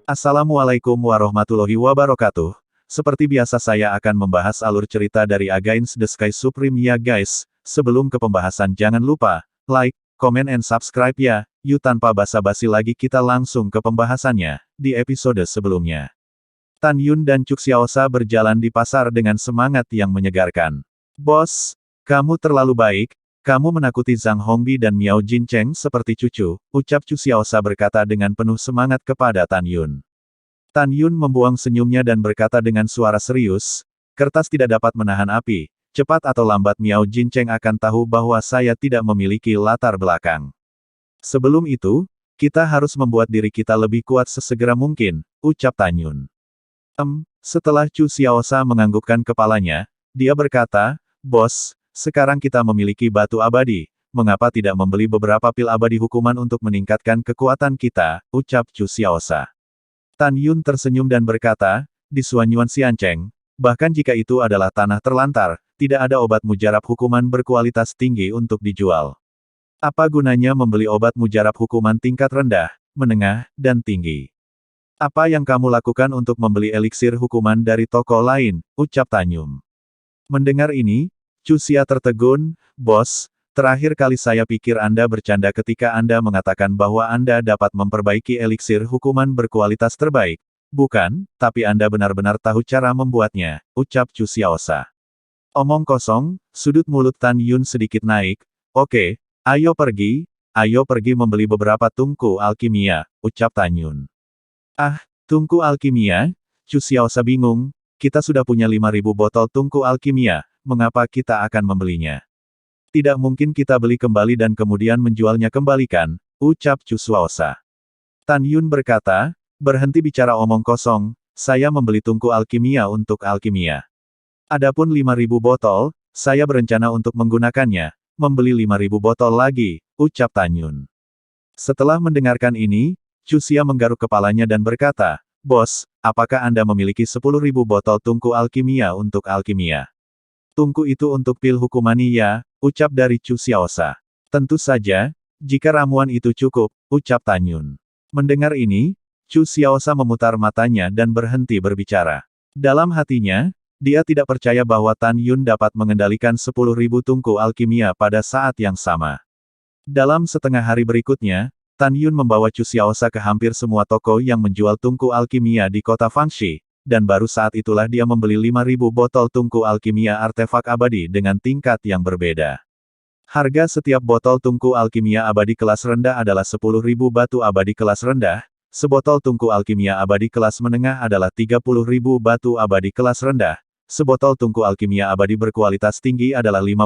Assalamualaikum warahmatullahi wabarakatuh. Seperti biasa saya akan membahas alur cerita dari Against the Sky Supreme ya guys. Sebelum ke pembahasan jangan lupa, like, comment and subscribe ya. Yuk tanpa basa-basi lagi kita langsung ke pembahasannya. Di episode sebelumnya, Tan Yun dan Chuk Xiaosa berjalan di pasar dengan semangat yang menyegarkan. Bos, kamu terlalu baik. Kamu menakuti Zhang Hongbi dan Miao Jincheng seperti cucu, ucap Chu Xiaosa berkata dengan penuh semangat kepada Tan Yun. Tan Yun membuang senyumnya dan berkata dengan suara serius, kertas tidak dapat menahan api, cepat atau lambat Miao Jincheng akan tahu bahwa saya tidak memiliki latar belakang. Sebelum itu, kita harus membuat diri kita lebih kuat sesegera mungkin, ucap Tan Yun. Setelah Chu Xiaosa menganggukkan kepalanya, dia berkata, Bos, sekarang kita memiliki batu abadi, mengapa tidak membeli beberapa pil abadi hukuman untuk meningkatkan kekuatan kita, ucap Chu Xiaosa. Tan Yun tersenyum dan berkata, di Suanyuan Xiancheng, bahkan jika itu adalah tanah terlantar, tidak ada obat mujarab hukuman berkualitas tinggi untuk dijual. Apa gunanya membeli obat mujarab hukuman tingkat rendah, menengah, dan tinggi? Apa yang kamu lakukan untuk membeli eliksir hukuman dari toko lain, ucap Tan Yun. Mendengar ini, Chu Xia tertegun, Bos, terakhir kali saya pikir Anda bercanda ketika Anda mengatakan bahwa Anda dapat memperbaiki eliksir hukuman berkualitas terbaik. Bukan, tapi Anda benar-benar tahu cara membuatnya, ucap Chu Xiaosa. Omong kosong, sudut mulut Tan Yun sedikit naik. Oke, ayo pergi membeli beberapa tungku alkimia, ucap Tan Yun. Tungku alkimia? Chu Xiaosa bingung, kita sudah punya 5.000 botol tungku alkimia. Mengapa kita akan membelinya? Tidak mungkin kita beli kembali dan kemudian menjualnya kembalikan, ucap Chu Xiaosa. Tan Yun berkata, berhenti bicara omong kosong, saya membeli tungku alkimia untuk alkimia. Adapun 5.000 botol, saya berencana untuk menggunakannya, membeli 5.000 botol lagi, ucap Tan Yun. Setelah mendengarkan ini, Chu Xia menggaruk kepalanya dan berkata, Bos, apakah Anda memiliki 10.000 botol tungku alkimia untuk alkimia? Tungku itu untuk pil hukumani ya, ucap dari Chu Xiaosa. Tentu saja, jika ramuan itu cukup, ucap Tan Yun. Mendengar ini, Chu Xiaosa memutar matanya dan berhenti berbicara. Dalam hatinya, dia tidak percaya bahwa Tan Yun dapat mengendalikan 10.000 tungku alkimia pada saat yang sama. Dalam setengah hari berikutnya, Tan Yun membawa Chu Xiaosa ke hampir semua toko yang menjual tungku alkimia di kota Fangxi. Dan baru saat itulah dia membeli 5.000 botol tungku alkimia artefak abadi dengan tingkat yang berbeda. Harga setiap botol tungku alkimia abadi kelas rendah adalah 10.000 batu abadi kelas rendah, sebotol tungku alkimia abadi kelas menengah adalah 30.000 batu abadi kelas rendah, sebotol tungku alkimia abadi berkualitas tinggi adalah 50.000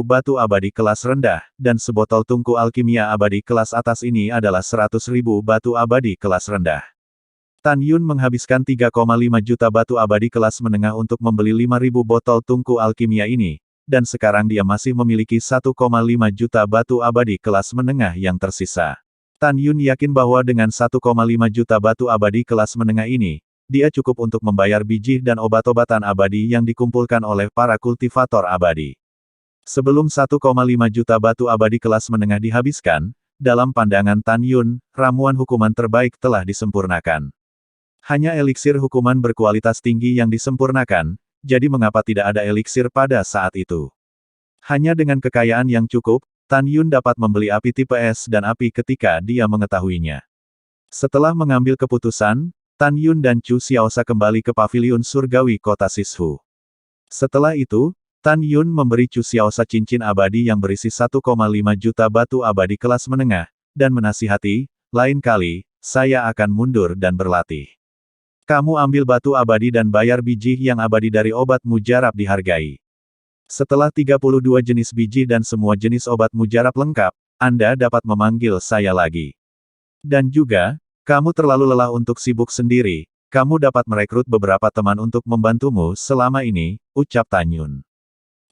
batu abadi kelas rendah, dan sebotol tungku alkimia abadi kelas atas ini adalah 100.000 batu abadi kelas rendah. Tan Yun menghabiskan 3,5 juta batu abadi kelas menengah untuk membeli 5.000 botol tungku alkimia ini, dan sekarang dia masih memiliki 1,5 juta batu abadi kelas menengah yang tersisa. Tan Yun yakin bahwa dengan 1,5 juta batu abadi kelas menengah ini, dia cukup untuk membayar biji dan obat-obatan abadi yang dikumpulkan oleh para kultivator abadi. Sebelum 1,5 juta batu abadi kelas menengah dihabiskan, dalam pandangan Tan Yun, ramuan hukuman terbaik telah disempurnakan. Hanya eliksir hukuman berkualitas tinggi yang disempurnakan, jadi mengapa tidak ada eliksir pada saat itu? Hanya dengan kekayaan yang cukup, Tan Yun dapat membeli api tipe es dan api ketika dia mengetahuinya. Setelah mengambil keputusan, Tan Yun dan Chu Xiaosa kembali ke paviliun surgawi kota Sishu. Setelah itu, Tan Yun memberi Chu Xiaosa cincin abadi yang berisi 1,5 juta batu abadi kelas menengah, dan menasihati, lain kali, saya akan mundur dan berlatih. Kamu ambil batu abadi dan bayar biji yang abadi dari obat mujarab dihargai. Setelah 32 jenis biji dan semua jenis obat mujarab lengkap, Anda dapat memanggil saya lagi. Dan juga, kamu terlalu lelah untuk sibuk sendiri, kamu dapat merekrut beberapa teman untuk membantumu selama ini, ucap Tan Yun.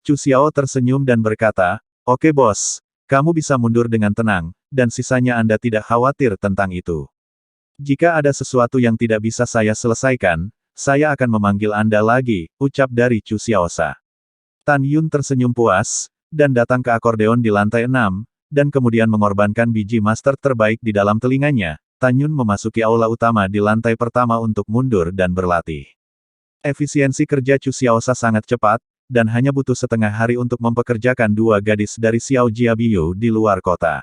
Chu Xiao tersenyum dan berkata, oke bos, kamu bisa mundur dengan tenang, dan sisanya Anda tidak khawatir tentang itu. Jika ada sesuatu yang tidak bisa saya selesaikan, saya akan memanggil Anda lagi, ucap dari Chu Xiaosa. Tan Yun tersenyum puas, dan datang ke akordeon di lantai 6, dan kemudian mengorbankan biji master terbaik di dalam telinganya, Tan Yun memasuki aula utama di lantai pertama untuk mundur dan berlatih. Efisiensi kerja Chu Xiaosa sangat cepat, dan hanya butuh setengah hari untuk mempekerjakan dua gadis dari Xiao Jiabiyu di luar kota.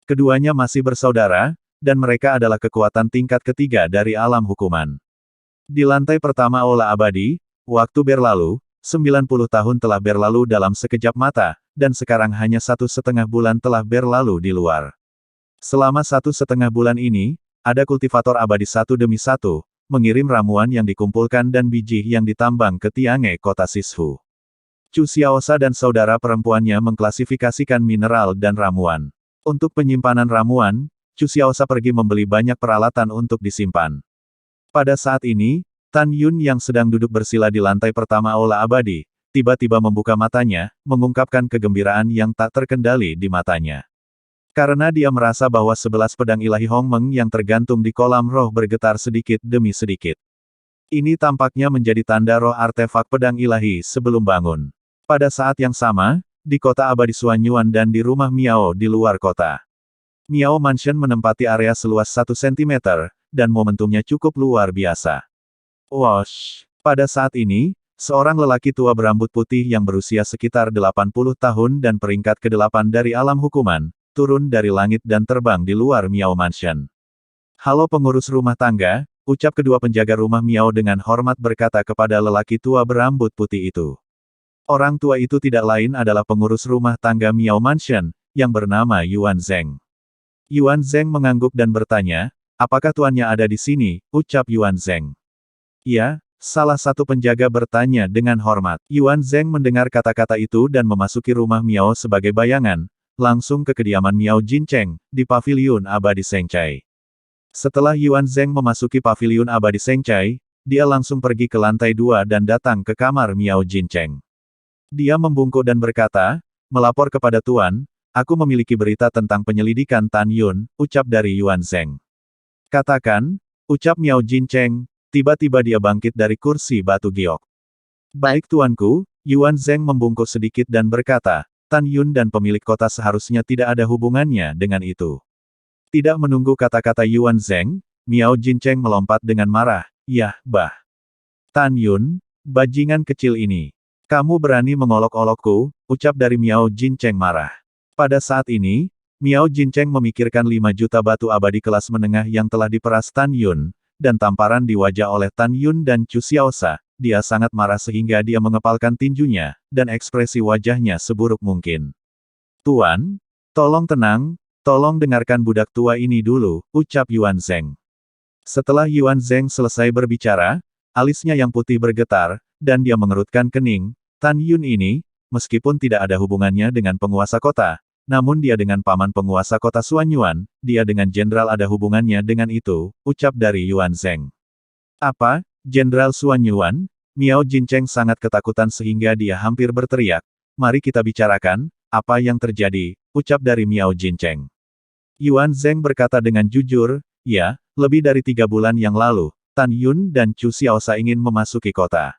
Keduanya masih bersaudara, dan mereka adalah kekuatan tingkat ketiga dari alam hukuman. Di lantai pertama aula abadi, waktu berlalu, 90 tahun telah berlalu dalam sekejap mata, dan sekarang hanya 1,5 bulan telah berlalu di luar. Selama 1,5 bulan ini, ada kultivator abadi satu demi satu, mengirim ramuan yang dikumpulkan dan biji yang ditambang ke Tiange kota Sishu. Chu Xiaosa dan saudara perempuannya mengklasifikasikan mineral dan ramuan. Untuk penyimpanan ramuan, Chu Xiaosa pergi membeli banyak peralatan untuk disimpan. Pada saat ini, Tan Yun yang sedang duduk bersila di lantai pertama aula abadi, tiba-tiba membuka matanya, mengungkapkan kegembiraan yang tak terkendali di matanya. Karena dia merasa bahwa 11 pedang ilahi Hongmeng yang tergantung di kolam roh bergetar sedikit demi sedikit. Ini tampaknya menjadi tanda roh artefak pedang ilahi sebelum bangun. Pada saat yang sama, di kota abadi Suanyuan dan di rumah Miao di luar kota. Miao Mansion menempati area seluas 1 cm, dan momentumnya cukup luar biasa. Wosh! Pada saat ini, seorang lelaki tua berambut putih yang berusia sekitar 80 tahun dan peringkat ke-8 dari alam hukuman, turun dari langit dan terbang di luar Miao Mansion. Halo pengurus rumah tangga, ucap kedua penjaga rumah Miao dengan hormat berkata kepada lelaki tua berambut putih itu. Orang tua itu tidak lain adalah pengurus rumah tangga Miao Mansion, yang bernama Yuan Zheng. Yuan Zheng mengangguk dan bertanya, apakah tuannya ada di sini, ucap Yuan Zheng. Ya, salah satu penjaga bertanya dengan hormat. Yuan Zheng mendengar kata-kata itu dan memasuki rumah Miao sebagai bayangan, langsung ke kediaman Miao Jincheng, di paviliun abadi Sengcai. Setelah Yuan Zheng memasuki paviliun abadi Sengcai, dia langsung pergi ke lantai 2 dan datang ke kamar Miao Jincheng. Dia membungkuk dan berkata, melapor kepada Tuan, aku memiliki berita tentang penyelidikan Tan Yun, ucap dari Yuan Zheng. Katakan, ucap Miao Jincheng, tiba-tiba dia bangkit dari kursi batu giok. Baik tuanku, Yuan Zheng membungkuk sedikit dan berkata, Tan Yun dan pemilik kota seharusnya tidak ada hubungannya dengan itu. Tidak menunggu kata-kata Yuan Zheng, Miao Jincheng melompat dengan marah, yah, bah. Tan Yun, bajingan kecil ini. Kamu berani mengolok-olokku, ucap dari Miao Jincheng marah. Pada saat ini, Miao Jincheng memikirkan 5 juta batu abadi kelas menengah yang telah diperas Tan Yun, dan tamparan di wajah oleh Tan Yun dan Chu Xiaosa. Dia sangat marah sehingga dia mengepalkan tinjunya, dan ekspresi wajahnya seburuk mungkin. Tuan, tolong tenang, tolong dengarkan budak tua ini dulu, ucap Yuan Zheng. Setelah Yuan Zheng selesai berbicara, alisnya yang putih bergetar, dan dia mengerutkan kening. Tan Yun ini, meskipun tidak ada hubungannya dengan penguasa kota, namun dia dengan paman penguasa kota Suanyuan, dia dengan jenderal ada hubungannya dengan itu, ucap dari Yuan Zheng. Apa? Jenderal Suanyuan? Miao Jincheng sangat ketakutan sehingga dia hampir berteriak. Mari kita bicarakan, apa yang terjadi, ucap dari Miao Jincheng. Yuan Zheng berkata dengan jujur, ya, lebih dari 3 bulan yang lalu, Tan Yun dan Chu Xiaosa ingin memasuki kota.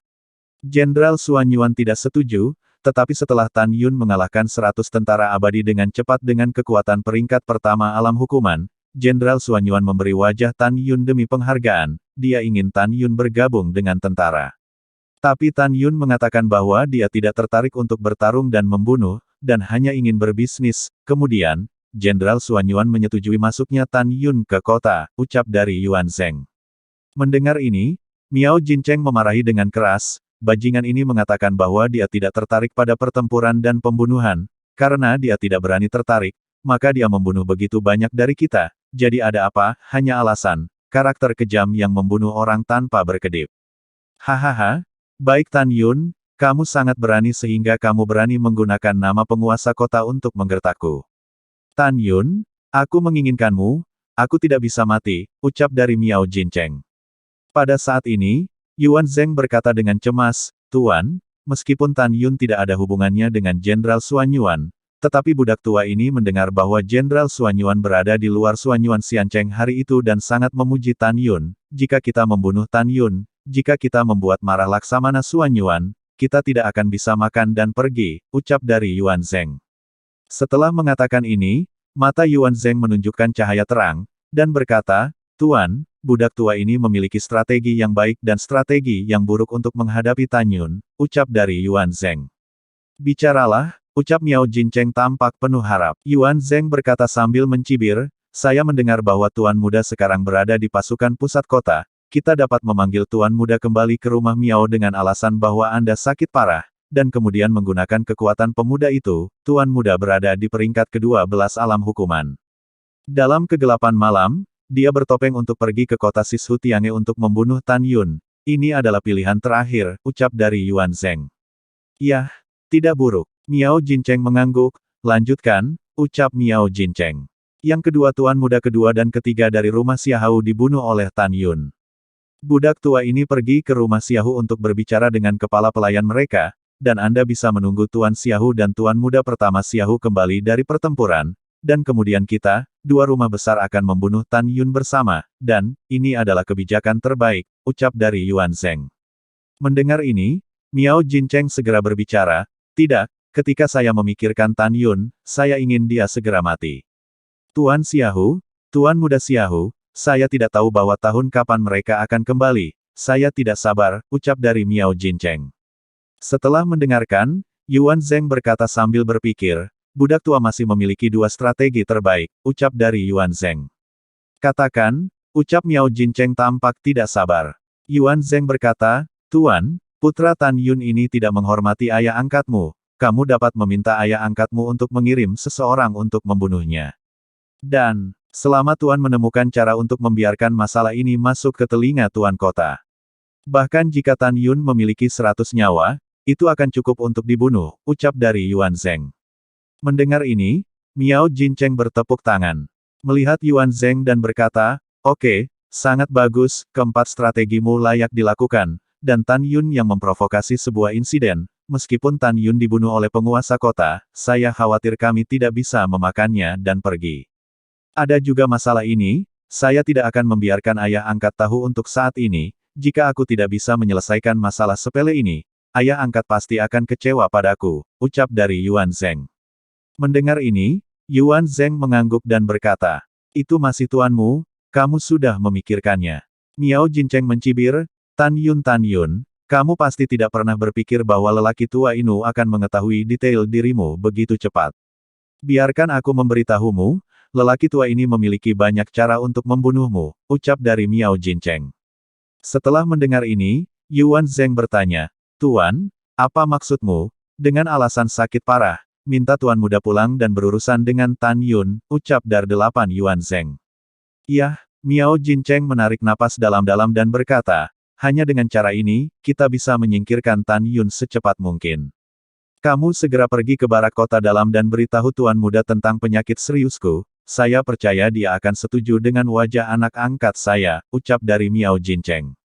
Jenderal Suanyuan tidak setuju, tetapi setelah Tan Yun mengalahkan 100 tentara abadi dengan cepat dengan kekuatan peringkat pertama alam hukuman, Jenderal Suanyuan memberi wajah Tan Yun demi penghargaan, dia ingin Tan Yun bergabung dengan tentara. Tapi Tan Yun mengatakan bahwa dia tidak tertarik untuk bertarung dan membunuh, dan hanya ingin berbisnis. Kemudian, Jenderal Suanyuan menyetujui masuknya Tan Yun ke kota, ucap dari Yuan Zheng. Mendengar ini, Miao Jincheng memarahi dengan keras, bajingan ini mengatakan bahwa dia tidak tertarik pada pertempuran dan pembunuhan, karena dia tidak berani tertarik, maka dia membunuh begitu banyak dari kita. Jadi ada apa, hanya alasan, karakter kejam yang membunuh orang tanpa berkedip. Hahaha, baik Tan Yun, kamu sangat berani sehingga kamu berani menggunakan nama penguasa kota untuk menggertakku. Tan Yun, aku menginginkanmu, aku tidak bisa mati, ucap dari Miao Jincheng. Pada saat ini, Yuan Zheng berkata dengan cemas, Tuan, meskipun Tan Yun tidak ada hubungannya dengan Jenderal Suanyuan, tetapi budak tua ini mendengar bahwa Jenderal Suanyuan berada di luar Suanyuan Xiancheng hari itu dan sangat memuji Tan Yun. Jika kita membunuh Tan Yun, jika kita membuat marah Laksamana Suanyuan, kita tidak akan bisa makan dan pergi, ucap dari Yuan Zheng. Setelah mengatakan ini, mata Yuan Zheng menunjukkan cahaya terang, dan berkata, Tuan, budak tua ini memiliki strategi yang baik dan strategi yang buruk untuk menghadapi Tan Yun, ucap dari Yuan Zheng. Bicaralah, ucap Miao Jincheng tampak penuh harap. Yuan Zheng berkata sambil mencibir, saya mendengar bahwa Tuan Muda sekarang berada di pasukan pusat kota. Kita dapat memanggil Tuan Muda kembali ke rumah Miao dengan alasan bahwa Anda sakit parah, dan kemudian menggunakan kekuatan pemuda itu, Tuan Muda berada di peringkat ke-12 alam hukuman. Dalam kegelapan malam, dia bertopeng untuk pergi ke kota Sishu Tiange untuk membunuh Tan Yun. Ini adalah pilihan terakhir, ucap dari Yuan Zheng. Yah, tidak buruk. Miao Jincheng mengangguk, lanjutkan, ucap Miao Jincheng. Yang kedua Tuan Muda kedua dan ketiga dari rumah Xiahou dibunuh oleh Tan Yun. Budak tua ini pergi ke rumah Xiahou untuk berbicara dengan kepala pelayan mereka, dan Anda bisa menunggu Tuan Xiahou dan Tuan Muda pertama Xiahou kembali dari pertempuran, dan kemudian kita, dua rumah besar akan membunuh Tan Yun bersama, dan, ini adalah kebijakan terbaik, ucap dari Yuan Zheng. Mendengar ini, Miao Jincheng segera berbicara, tidak, ketika saya memikirkan Tan Yun, saya ingin dia segera mati. Tuan Xiahou, Tuan Muda Xiahou, saya tidak tahu bahwa tahun kapan mereka akan kembali, saya tidak sabar, ucap dari Miao Jincheng. Setelah mendengarkan, Yuan Zheng berkata sambil berpikir, budak tua masih memiliki dua strategi terbaik, ucap dari Yuan Zheng. Katakan, ucap Miao Jincheng tampak tidak sabar. Yuan Zheng berkata, Tuan, putra Tan Yun ini tidak menghormati ayah angkatmu, kamu dapat meminta ayah angkatmu untuk mengirim seseorang untuk membunuhnya. Dan, selama Tuan menemukan cara untuk membiarkan masalah ini masuk ke telinga Tuan Kota. Bahkan jika Tan Yun memiliki 100 nyawa, itu akan cukup untuk dibunuh, ucap dari Yuan Zheng. Mendengar ini, Miao Jincheng bertepuk tangan. Melihat Yuan Zheng dan berkata, oke, sangat bagus, keempat strategimu layak dilakukan, dan Tan Yun yang memprovokasi sebuah insiden, meskipun Tan Yun dibunuh oleh penguasa kota, saya khawatir kami tidak bisa memakannya dan pergi. Ada juga masalah ini, saya tidak akan membiarkan ayah angkat tahu untuk saat ini, jika aku tidak bisa menyelesaikan masalah sepele ini, ayah angkat pasti akan kecewa padaku, ucap dari Yuan Zheng. Mendengar ini, Yuan Zheng mengangguk dan berkata, itu masih tuanmu, kamu sudah memikirkannya. Miao Jincheng mencibir, Tan Yun, kamu pasti tidak pernah berpikir bahwa lelaki tua ini akan mengetahui detail dirimu begitu cepat. Biarkan aku memberitahumu, lelaki tua ini memiliki banyak cara untuk membunuhmu, ucap dari Miao Jincheng. Setelah mendengar ini, Yuan Zheng bertanya, Tuan, apa maksudmu, dengan alasan sakit parah? Minta Tuan Muda pulang dan berurusan dengan Tan Yun, ucap Dar 8 Yuan Zheng. Yah, Miao Jincheng menarik napas dalam-dalam dan berkata, hanya dengan cara ini, kita bisa menyingkirkan Tan Yun secepat mungkin. Kamu segera pergi ke barak kota dalam dan beritahu Tuan Muda tentang penyakit seriusku, saya percaya dia akan setuju dengan wajah anak angkat saya, ucap dari Miao Jincheng.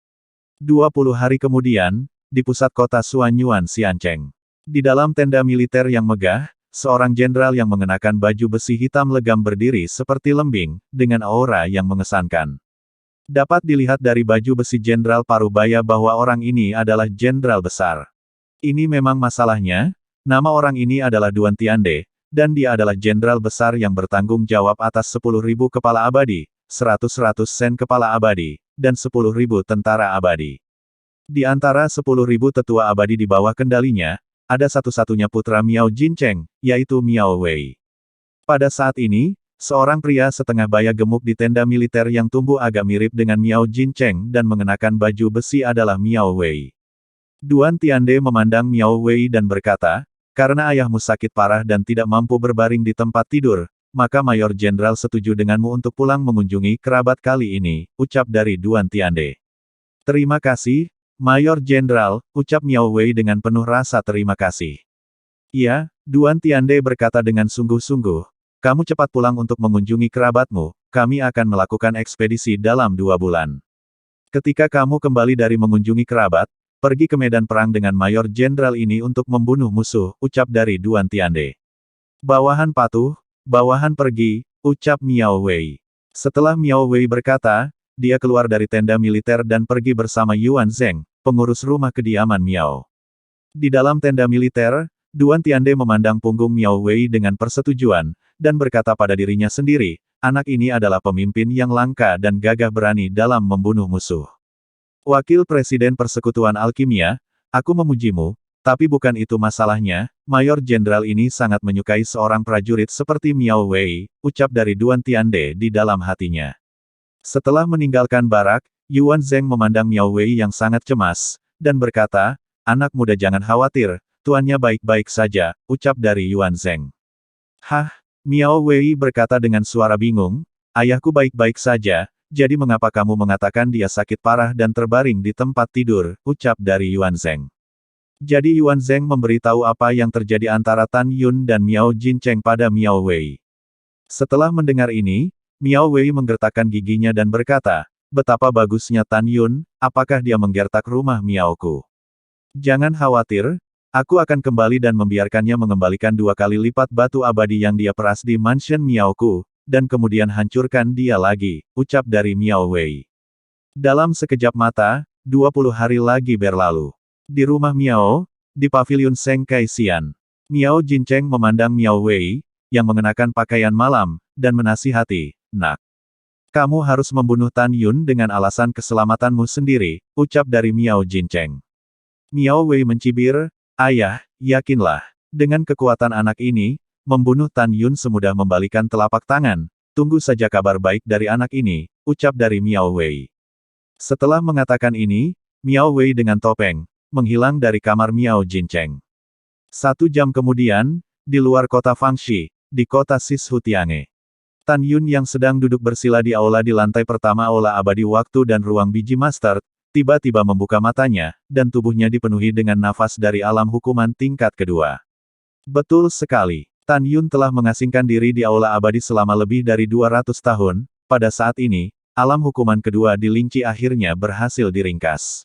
20 hari kemudian, di pusat kota Suanyuan Xiancheng. Di dalam tenda militer yang megah, seorang jenderal yang mengenakan baju besi hitam legam berdiri seperti lembing, dengan aura yang mengesankan. Dapat dilihat dari baju besi Jenderal Parubaya bahwa orang ini adalah jenderal besar. Ini memang masalahnya, nama orang ini adalah Duan Tiande, dan dia adalah jenderal besar yang bertanggung jawab atas 10.000 kepala abadi, 100 sen kepala abadi, dan 10.000 tentara abadi. Di antara 10.000 tetua abadi di bawah kendalinya, ada satu-satunya putra Miao Jincheng, yaitu Miao Wei. Pada saat ini, seorang pria setengah baya gemuk di tenda militer yang tumbuh agak mirip dengan Miao Jincheng dan mengenakan baju besi adalah Miao Wei. Duan Tiande memandang Miao Wei dan berkata, karena ayahmu sakit parah dan tidak mampu berbaring di tempat tidur, maka Mayor Jenderal setuju denganmu untuk pulang mengunjungi kerabat kali ini, ucap dari Duan Tiande. Terima kasih, Mayor Jenderal, ucap Miao Wei dengan penuh rasa terima kasih. Iya, Duan Tiande berkata dengan sungguh-sungguh, kamu cepat pulang untuk mengunjungi kerabatmu, kami akan melakukan ekspedisi dalam 2 bulan. Ketika kamu kembali dari mengunjungi kerabat, pergi ke medan perang dengan Mayor Jenderal ini untuk membunuh musuh, ucap dari Duan Tiande. Bawahan patuh, bawahan pergi, ucap Miao Wei. Setelah Miao Wei berkata, dia keluar dari tenda militer dan pergi bersama Yuan Zheng, pengurus rumah kediaman Miao. Di dalam tenda militer, Duan Tiande memandang punggung Miao Wei dengan persetujuan, dan berkata pada dirinya sendiri, anak ini adalah pemimpin yang langka dan gagah berani dalam membunuh musuh. Wakil Presiden Persekutuan Alkimia, aku memujimu, tapi bukan itu masalahnya, Mayor Jenderal ini sangat menyukai seorang prajurit seperti Miao Wei, ucap dari Duan Tiande di dalam hatinya. Setelah meninggalkan barak, Yuan Zheng memandang Miao Wei yang sangat cemas, dan berkata, anak muda jangan khawatir, tuannya baik-baik saja, ucap dari Yuan Zheng. Hah? Miao Wei berkata dengan suara bingung, ayahku baik-baik saja, jadi mengapa kamu mengatakan dia sakit parah dan terbaring di tempat tidur, ucap dari Yuan Zheng. Jadi Yuan Zheng memberitahu apa yang terjadi antara Tan Yun dan Miao Jincheng pada Miao Wei. Setelah mendengar ini, Miao Wei menggertakkan giginya dan berkata, betapa bagusnya Tan Yun, apakah dia menggertak rumah Miaoku? Jangan khawatir, aku akan kembali dan membiarkannya mengembalikan 2 kali lipat batu abadi yang dia peras di mansion Miaoku, dan kemudian hancurkan dia lagi, ucap dari Miao Wei. Dalam sekejap mata, 20 hari lagi berlalu. Di rumah Miao, di paviliun Seng Kaixian, Miao Jincheng memandang Miao Wei, yang mengenakan pakaian malam, dan menasihati, nak. Kamu harus membunuh Tan Yun dengan alasan keselamatanmu sendiri, ucap dari Miao Jincheng. Miao Wei mencibir, ayah, yakinlah, dengan kekuatan anak ini, membunuh Tan Yun semudah membalikan telapak tangan, tunggu saja kabar baik dari anak ini, ucap dari Miao Wei. Setelah mengatakan ini, Miao Wei dengan topeng, menghilang dari kamar Miao Jincheng. 1 jam kemudian, di luar kota Fangxi, di kota Shishutiange. Tan Yun yang sedang duduk bersila di aula di lantai pertama aula abadi waktu dan ruang biji master, tiba-tiba membuka matanya, dan tubuhnya dipenuhi dengan nafas dari alam hukuman tingkat kedua. Betul sekali, Tan Yun telah mengasingkan diri di aula abadi selama lebih dari 200 tahun, pada saat ini, alam hukuman kedua di Lingqi akhirnya berhasil diringkas.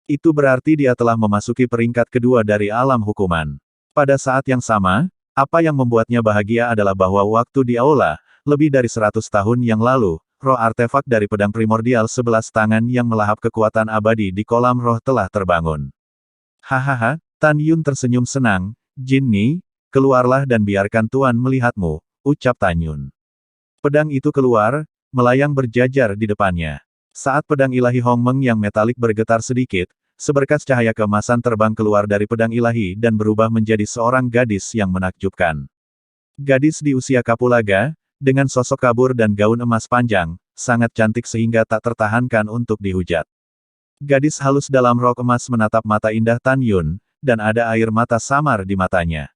Itu berarti dia telah memasuki peringkat kedua dari alam hukuman. Pada saat yang sama, apa yang membuatnya bahagia adalah bahwa waktu di aula, lebih dari 100 tahun yang lalu, roh artefak dari pedang primordial 11 tangan yang melahap kekuatan abadi di kolam roh telah terbangun. Hahaha, Tan Yun tersenyum senang, Jin Ni, keluarlah dan biarkan Tuan melihatmu, ucap Tan Yun. Pedang itu keluar, melayang berjajar di depannya. Saat pedang ilahi Hongmeng yang metalik bergetar sedikit, seberkas cahaya keemasan terbang keluar dari pedang ilahi dan berubah menjadi seorang gadis yang menakjubkan. Gadis di usia kapulaga, dengan sosok kabur dan gaun emas panjang, sangat cantik sehingga tak tertahankan untuk dihujat. Gadis halus dalam rok emas menatap mata indah Tan Yun, dan ada air mata samar di matanya.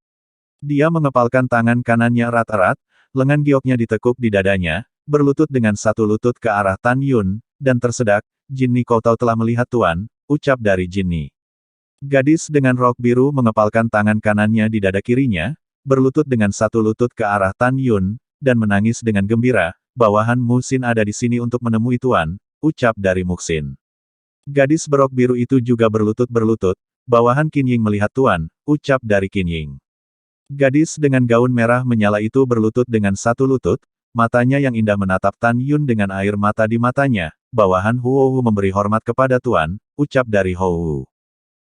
Dia mengepalkan tangan kanannya erat-erat, lengan gioknya ditekuk di dadanya, berlutut dengan satu lutut ke arah Tan Yun, dan tersedak, Jin Ni kau tahu telah melihat Tuan, ucap dari Jin Ni. Gadis dengan rok biru mengepalkan tangan kanannya di dada kirinya, berlutut dengan satu lutut ke arah Tan Yun, dan menangis dengan gembira, bawahan Muxin ada di sini untuk menemui Tuan, ucap dari Muxin. Gadis berok biru itu juga berlutut-berlutut, bawahan Qin Ying melihat Tuan, ucap dari Qin Ying. Gadis dengan gaun merah menyala itu berlutut dengan satu lutut, matanya yang indah menatap Tan Yun dengan air mata di matanya, bawahan Huohu memberi hormat kepada Tuan, ucap dari Huohu.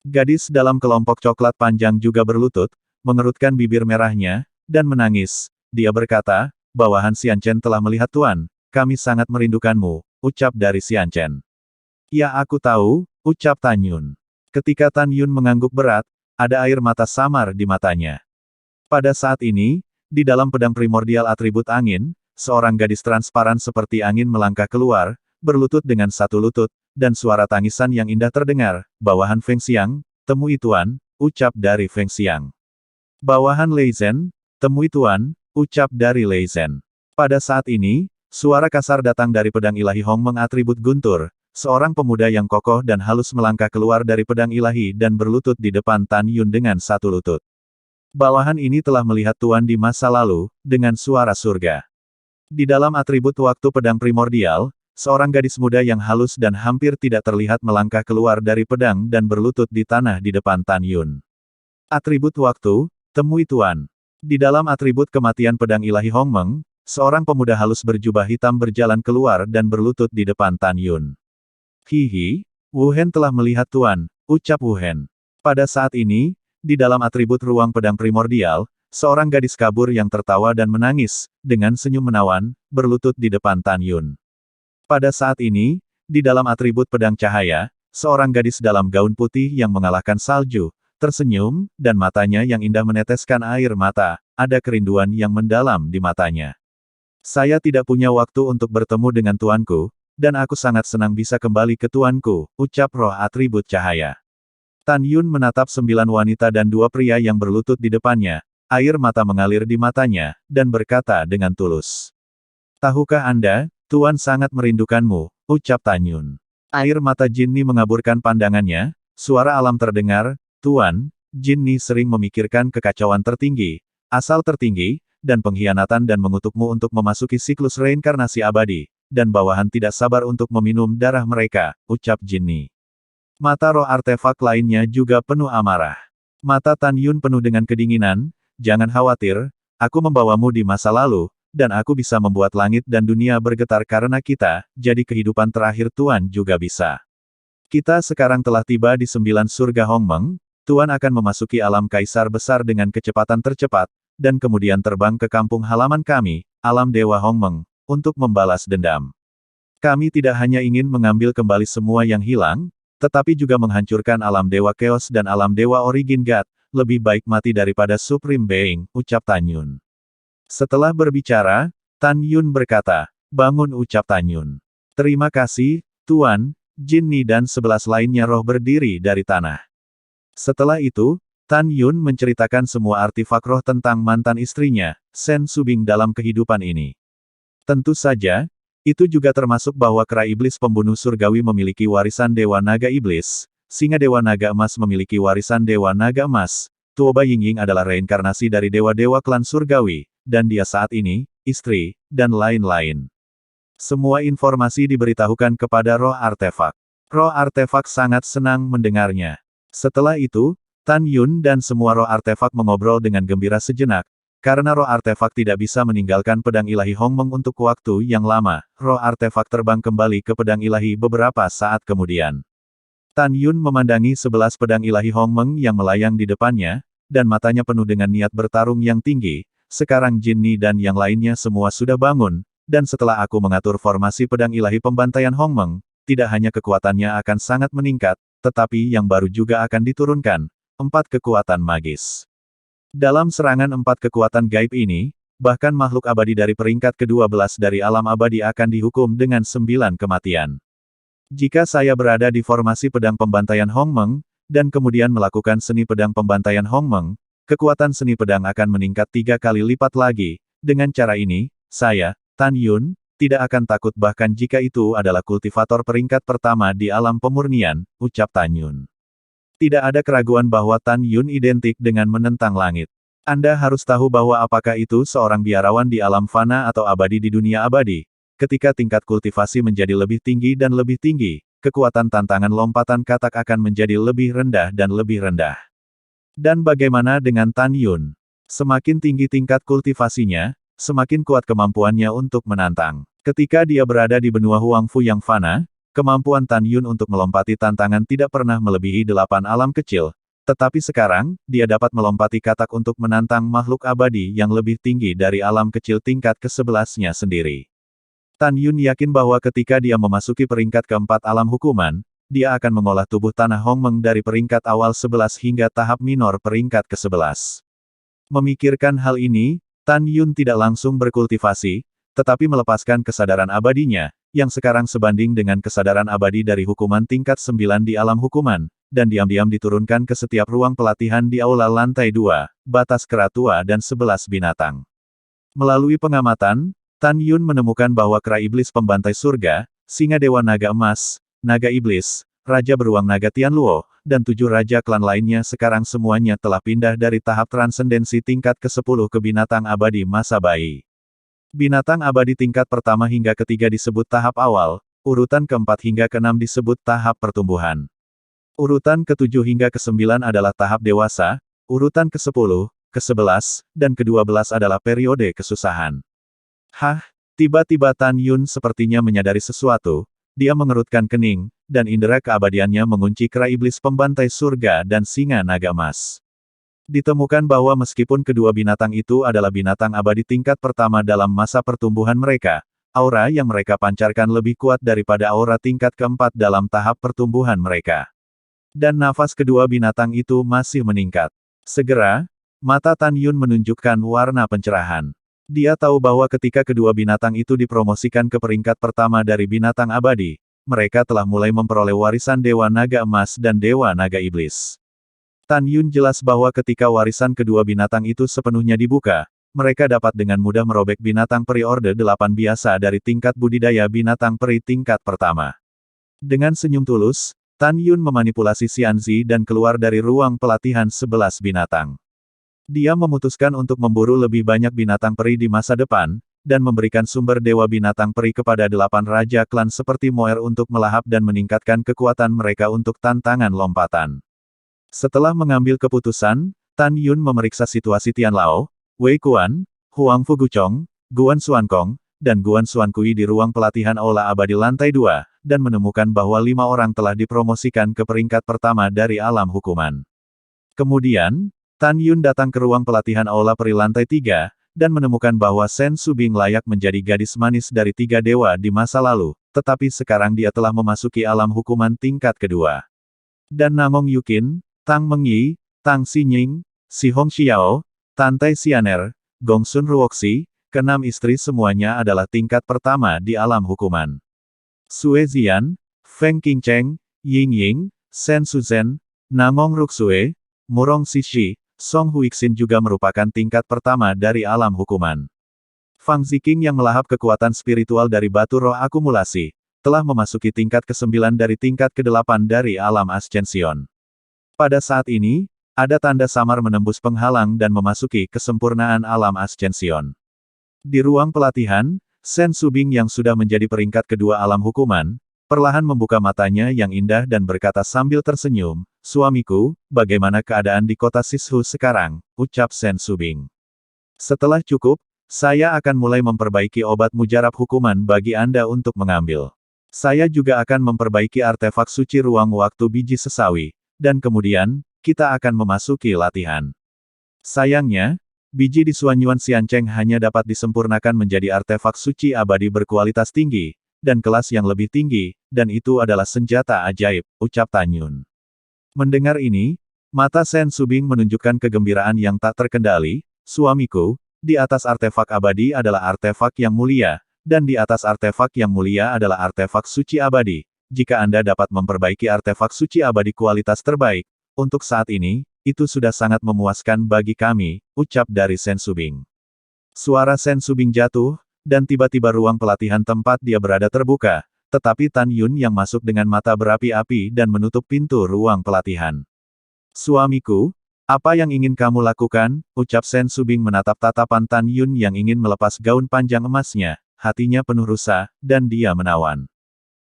Gadis dalam kelompok coklat panjang juga berlutut, mengerutkan bibir merahnya, dan menangis. Dia berkata, bawahan Xianchen telah melihat Tuan, kami sangat merindukanmu, ucap dari Xianchen. Ya aku tahu, ucap Tan Yun. Ketika Tan Yun mengangguk berat, ada air mata samar di matanya. Pada saat ini, di dalam pedang primordial atribut angin, seorang gadis transparan seperti angin melangkah keluar, berlutut dengan satu lutut, dan suara tangisan yang indah terdengar, bawahan Feng Xiang, temui Tuan, ucap dari Feng Xiang. Bawahan Lei Zhen, temui Tuan, ucap dari Lei Zhen. Pada saat ini, suara kasar datang dari pedang ilahi Hongmeng atribut guntur, seorang pemuda yang kokoh dan halus melangkah keluar dari pedang ilahi dan berlutut di depan Tan Yun dengan satu lutut. Bawahan ini telah melihat Tuan di masa lalu, dengan suara surga. Di dalam atribut waktu pedang primordial, seorang gadis muda yang halus dan hampir tidak terlihat melangkah keluar dari pedang dan berlutut di tanah di depan Tan Yun. Atribut waktu, temui Tuan. Di dalam atribut kematian pedang ilahi Hongmeng, seorang pemuda halus berjubah hitam berjalan keluar dan berlutut di depan Tan Yun. Hihi, Wu Hen telah melihat Tuan, ucap Wu Hen. Pada saat ini, di dalam atribut ruang pedang primordial, seorang gadis kabur yang tertawa dan menangis, dengan senyum menawan, berlutut di depan Tan Yun. Pada saat ini, di dalam atribut pedang cahaya, seorang gadis dalam gaun putih yang mengalahkan salju, tersenyum, dan matanya yang indah meneteskan air mata, ada kerinduan yang mendalam di matanya. Saya tidak punya waktu untuk bertemu dengan tuanku, dan aku sangat senang bisa kembali ke tuanku, ucap roh atribut cahaya. Tan Yun menatap 9 wanita dan 2 pria yang berlutut di depannya, air mata mengalir di matanya, dan berkata dengan tulus. Tahukah Anda, Tuan sangat merindukanmu, ucap Tan Yun. Air mata Jinni mengaburkan pandangannya, suara alam terdengar, Tuan, Jinni sering memikirkan kekacauan tertinggi, asal tertinggi, dan pengkhianatan dan mengutukmu untuk memasuki siklus reinkarnasi abadi, dan bawahan tidak sabar untuk meminum darah mereka, ucap Jinni. Mata roh artefak lainnya juga penuh amarah. Mata Tan Yun penuh dengan kedinginan, jangan khawatir, aku membawamu di masa lalu, dan aku bisa membuat langit dan dunia bergetar karena kita, jadi kehidupan terakhir Tuan juga bisa. Kita sekarang telah tiba di 9 surga Hongmeng, Tuan akan memasuki alam kaisar besar dengan kecepatan tercepat, dan kemudian terbang ke kampung halaman kami, alam Dewa Hongmeng, untuk membalas dendam. Kami tidak hanya ingin mengambil kembali semua yang hilang, tetapi juga menghancurkan alam Dewa Chaos dan alam Dewa Origin God, lebih baik mati daripada Supreme Being, ucap Tan Yun. Setelah berbicara, Tan Yun berkata, bangun ucap Tan Yun. Terima kasih, Tuan, Jinni dan 11 lainnya roh berdiri dari tanah. Setelah itu, Tan Yun menceritakan semua artifak roh tentang mantan istrinya, Sen Subing dalam kehidupan ini. Tentu saja, itu juga termasuk bahwa kera iblis pembunuh surgawi memiliki warisan Dewa Naga Iblis, singa Dewa Naga Emas memiliki warisan Dewa Naga Emas, Tuoba Yingying adalah reinkarnasi dari dewa-dewa klan surgawi, dan dia saat ini, istri, dan lain-lain. Semua informasi diberitahukan kepada roh artefak. Roh artefak sangat senang mendengarnya. Setelah itu, Tan Yun dan semua roh artefak mengobrol dengan gembira sejenak. Karena roh artefak tidak bisa meninggalkan pedang ilahi Hongmeng untuk waktu yang lama, roh artefak terbang kembali ke pedang ilahi beberapa saat kemudian. Tan Yun memandangi 11 pedang ilahi Hongmeng yang melayang di depannya, dan matanya penuh dengan niat bertarung yang tinggi. Sekarang Jinni dan yang lainnya semua sudah bangun, dan setelah aku mengatur formasi pedang ilahi pembantaian Hongmeng, tidak hanya kekuatannya akan sangat meningkat, tetapi yang baru juga akan diturunkan, 4 kekuatan magis. Dalam serangan 4 kekuatan gaib ini, bahkan makhluk abadi dari peringkat ke-12 dari alam abadi akan dihukum dengan 9 kematian. Jika saya berada di formasi pedang pembantaian Hongmeng, dan kemudian melakukan seni pedang pembantaian Hongmeng, kekuatan seni pedang akan meningkat 3 kali lipat lagi. Dengan cara ini, saya, Tan Yun, tidak akan takut bahkan jika itu adalah kultivator peringkat pertama di alam pemurnian, ucap Tan Yun. Tidak ada keraguan bahwa Tan Yun identik dengan menentang langit. Anda harus tahu bahwa apakah itu seorang biarawan di alam fana atau abadi di dunia abadi. Ketika tingkat kultivasi menjadi lebih tinggi dan lebih tinggi, kekuatan tantangan lompatan katak akan menjadi lebih rendah dan lebih rendah. Dan bagaimana dengan Tan Yun? Semakin tinggi tingkat kultivasinya, semakin kuat kemampuannya untuk menantang. Ketika dia berada di benua Huangfu yang fana, kemampuan Tan Yun untuk melompati tantangan tidak pernah melebihi 8 alam kecil, tetapi sekarang, dia dapat melompati katak untuk menantang makhluk abadi yang lebih tinggi dari alam kecil tingkat ke-11-nya sendiri. Tan Yun yakin bahwa ketika dia memasuki peringkat keempat alam hukuman, dia akan mengolah tubuh tanah Hongmeng dari peringkat awal 11 hingga tahap minor peringkat ke-11. Memikirkan hal ini, Tan Yun tidak langsung berkultivasi, tetapi melepaskan kesadaran abadinya, yang sekarang sebanding dengan kesadaran abadi dari hukuman tingkat 9 di alam hukuman, dan diam-diam diturunkan ke setiap ruang pelatihan di aula lantai 2, batas kera tua dan 11 binatang. Melalui pengamatan, Tan Yun menemukan bahwa kera iblis pembantai surga, singa dewa naga emas, naga iblis, raja beruang naga Tianluo, dan 7 raja klan lainnya sekarang semuanya telah pindah dari tahap transendensi tingkat ke-10 ke binatang abadi masa bayi. Binatang abadi tingkat pertama hingga ketiga disebut tahap awal, urutan keempat hingga keenam disebut tahap pertumbuhan. Urutan ke-7 hingga ke-9 adalah tahap dewasa, urutan ke-10, ke-11, dan ke-12 adalah periode kesusahan. Hah, tiba-tiba Tan Yun sepertinya menyadari sesuatu, dia mengerutkan kening, dan indera keabadiannya mengunci kera iblis pembantai surga dan singa naga emas. Ditemukan bahwa meskipun kedua binatang itu adalah binatang abadi tingkat pertama dalam masa pertumbuhan mereka, aura yang mereka pancarkan lebih kuat daripada aura tingkat keempat dalam tahap pertumbuhan mereka. Dan nafas kedua binatang itu masih meningkat. Segera, mata Tan Yun menunjukkan warna pencerahan. Dia tahu bahwa ketika kedua binatang itu dipromosikan ke peringkat pertama dari binatang abadi, mereka telah mulai memperoleh warisan Dewa Naga Emas dan Dewa Naga Iblis. Tan Yun jelas bahwa ketika warisan kedua binatang itu sepenuhnya dibuka, mereka dapat dengan mudah merobek binatang peri Orde 8 biasa dari tingkat budidaya binatang peri tingkat pertama. Dengan senyum tulus, Tan Yun memanipulasi Xianzi dan keluar dari ruang pelatihan 11 binatang. Dia memutuskan untuk memburu lebih banyak binatang peri di masa depan, dan memberikan sumber dewa binatang peri kepada 8 raja klan seperti Moer untuk melahap dan meningkatkan kekuatan mereka untuk tantangan lompatan. Setelah mengambil keputusan, Tan Yun memeriksa situasi Tian Lao, Wei Kuan, Huang Fuguchong, Guan Xuankong, dan Guan Xuankui di ruang pelatihan Aula Abadi lantai 2, dan menemukan bahwa 5 orang telah dipromosikan ke peringkat pertama dari alam hukuman. Kemudian, Tan Yun datang ke ruang pelatihan Aula Peri lantai 3, dan menemukan bahwa Shen Subing layak menjadi gadis manis dari 3 dewa di masa lalu, tetapi sekarang dia telah memasuki alam hukuman tingkat kedua. Dan Namong Yukin, Tang Mengyi, Tang Xinying, Si Hong Xiao, Tan Tai Xianer, Gongsun Ruoxi, keenam istri semuanya adalah tingkat pertama di alam hukuman. Sue Zian, Feng Qingcheng, Ying Ying, Shen Suzhen, Namong Ruxue, Murong Xixi, Song Huixin juga merupakan tingkat pertama dari alam hukuman. Fang Ziqing yang melahap kekuatan spiritual dari batu roh akumulasi, telah memasuki tingkat ke-9 dari tingkat ke-8 dari alam Ascension. Pada saat ini, ada tanda samar menembus penghalang dan memasuki kesempurnaan alam Ascension. Di ruang pelatihan, Shen Subing yang sudah menjadi peringkat kedua alam hukuman, perlahan membuka matanya yang indah dan berkata sambil tersenyum, "Suamiku, bagaimana keadaan di kota Sishu sekarang?" ucap Shen Subing. "Setelah cukup, saya akan mulai memperbaiki obat mujarab hukuman bagi Anda untuk mengambil. Saya juga akan memperbaiki artefak suci ruang waktu biji sesawi. Dan kemudian, kita akan memasuki latihan. Sayangnya, biji di Suanyuan Xiancheng hanya dapat disempurnakan menjadi artefak suci abadi berkualitas tinggi, dan kelas yang lebih tinggi, dan itu adalah senjata ajaib," ucap Tan Yun. Mendengar ini, mata Shen Subing menunjukkan kegembiraan yang tak terkendali. "Suamiku, di atas artefak abadi adalah artefak yang mulia, dan di atas artefak yang mulia adalah artefak suci abadi. Jika Anda dapat memperbaiki artefak suci abadi kualitas terbaik, untuk saat ini, itu sudah sangat memuaskan bagi kami," ucap dari Shen Subing. Suara Shen Subing jatuh, dan tiba-tiba ruang pelatihan tempat dia berada terbuka, tetapi Tan Yun yang masuk dengan mata berapi-api dan menutup pintu ruang pelatihan. "Suamiku, apa yang ingin kamu lakukan?" ucap Shen Subing menatap tatapan Tan Yun yang ingin melepas gaun panjang emasnya, hatinya penuh rusa, dan dia menawan.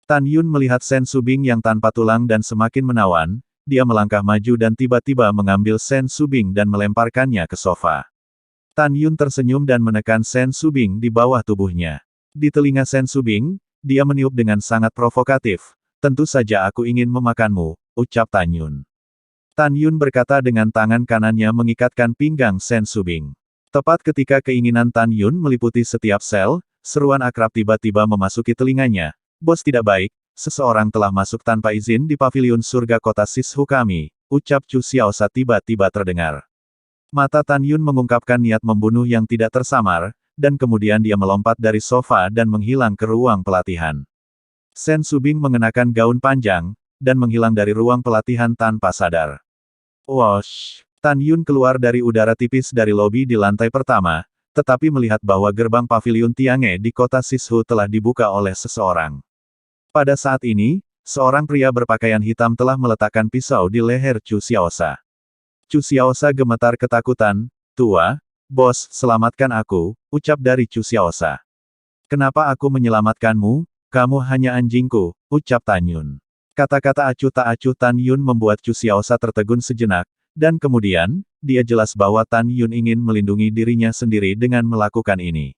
Tan Yun melihat Shen Subing yang tanpa tulang dan semakin menawan, dia melangkah maju dan tiba-tiba mengambil Shen Subing dan melemparkannya ke sofa. Tan Yun tersenyum dan menekan Shen Subing di bawah tubuhnya. Di telinga Shen Subing, dia meniup dengan sangat provokatif. "Tentu saja aku ingin memakanmu," ucap Tan Yun. Tan Yun berkata dengan tangan kanannya mengikatkan pinggang Shen Subing. Tepat ketika keinginan Tan Yun meliputi setiap sel, seruan akrab tiba-tiba memasuki telinganya. "Bos tidak baik, seseorang telah masuk tanpa izin di paviliun surga kota Sishu kami," ucap Chu Xiaosha tiba-tiba terdengar. Mata Tan Yun mengungkapkan niat membunuh yang tidak tersamar, dan kemudian dia melompat dari sofa dan menghilang ke ruang pelatihan. Shen Subing mengenakan gaun panjang, dan menghilang dari ruang pelatihan tanpa sadar. Wosh! Tan Yun keluar dari udara tipis dari lobi di lantai pertama, tetapi melihat bahwa gerbang paviliun Tiange di kota Sishu telah dibuka oleh seseorang. Pada saat ini, seorang pria berpakaian hitam telah meletakkan pisau di leher Chu Xiaosha. Chu Xiaosha gemetar ketakutan. "Tua, bos, selamatkan aku," ucap dari Chu Xiaosha. "Kenapa aku menyelamatkanmu? Kamu hanya anjingku," ucap Tan Yun. Kata-kata acuh tak acuh Tan Yun membuat Chu Xiaosha tertegun sejenak, dan kemudian, dia jelas bahwa Tan Yun ingin melindungi dirinya sendiri dengan melakukan ini.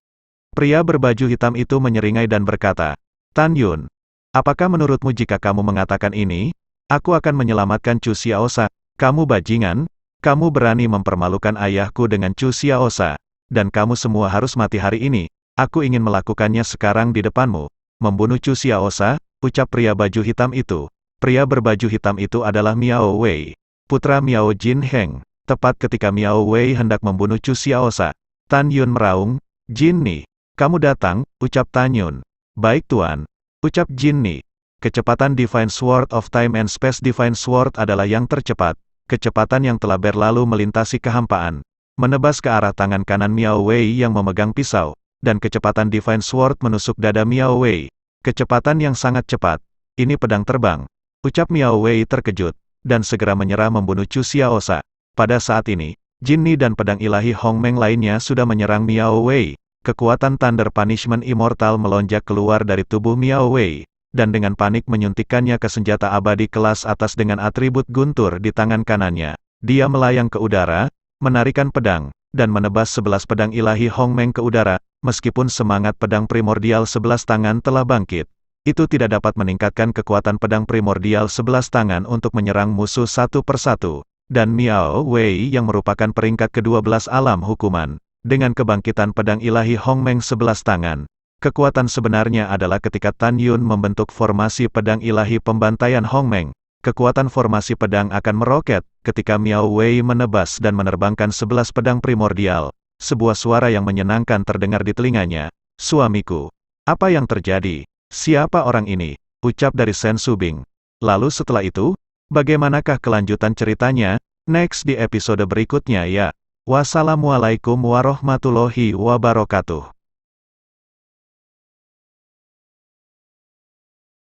Pria berbaju hitam itu menyeringai dan berkata, "Tan Yun, apakah menurutmu jika kamu mengatakan ini, aku akan menyelamatkan Chu Xiaosha, kamu bajingan?" Kamu berani mempermalukan ayahku dengan Chu Xiaosa, dan kamu semua harus mati hari ini. Aku ingin melakukannya sekarang di depanmu. Membunuh Chu Xiaosa, ucap pria baju hitam itu. Pria berbaju hitam itu adalah Miao Wei, putra Miao Jin Heng. Tepat ketika Miao Wei hendak membunuh Chu Xiaosa, Tan Yun meraung, "Jin Ni, kamu datang," ucap Tan Yun. "Baik tuan," ucap Jin Ni. Kecepatan Divine Sword of Time and Space Divine Sword adalah yang tercepat. Kecepatan yang telah berlalu melintasi kehampaan, menebas ke arah tangan kanan Miao Wei yang memegang pisau, dan kecepatan Divine Sword menusuk dada Miao Wei. Kecepatan yang sangat cepat. "Ini pedang terbang," ucap Miao Wei terkejut, dan segera menyerah membunuh Chu Xiaosa. Pada saat ini, Jin Ni dan pedang ilahi Hong Meng lainnya sudah menyerang Miao Wei. Kekuatan Thunder Punishment Immortal melonjak keluar dari tubuh Miao Wei, dan dengan panik menyuntikkannya ke senjata abadi kelas atas dengan atribut guntur di tangan kanannya. Dia melayang ke udara, menarikan pedang, dan menebas 11 pedang ilahi Hong Meng ke udara, meskipun semangat pedang primordial 11 tangan telah bangkit. Itu tidak dapat meningkatkan kekuatan pedang primordial 11 tangan untuk menyerang musuh satu persatu. Dan Miao Wei yang merupakan peringkat ke-12 alam hukuman, dengan kebangkitan pedang ilahi Hong Meng 11 tangan. Kekuatan sebenarnya adalah ketika Tan Yun membentuk formasi pedang ilahi pembantaian Hong Meng. Kekuatan formasi pedang akan meroket, ketika Miao Wei menebas dan menerbangkan 11 pedang primordial. Sebuah suara yang menyenangkan terdengar di telinganya. "Suamiku. Apa yang terjadi? Siapa orang ini?" ucap dari Sen Subing. Lalu setelah itu, bagaimanakah kelanjutan ceritanya? Next di episode berikutnya ya. Wassalamualaikum warahmatullahi wabarakatuh.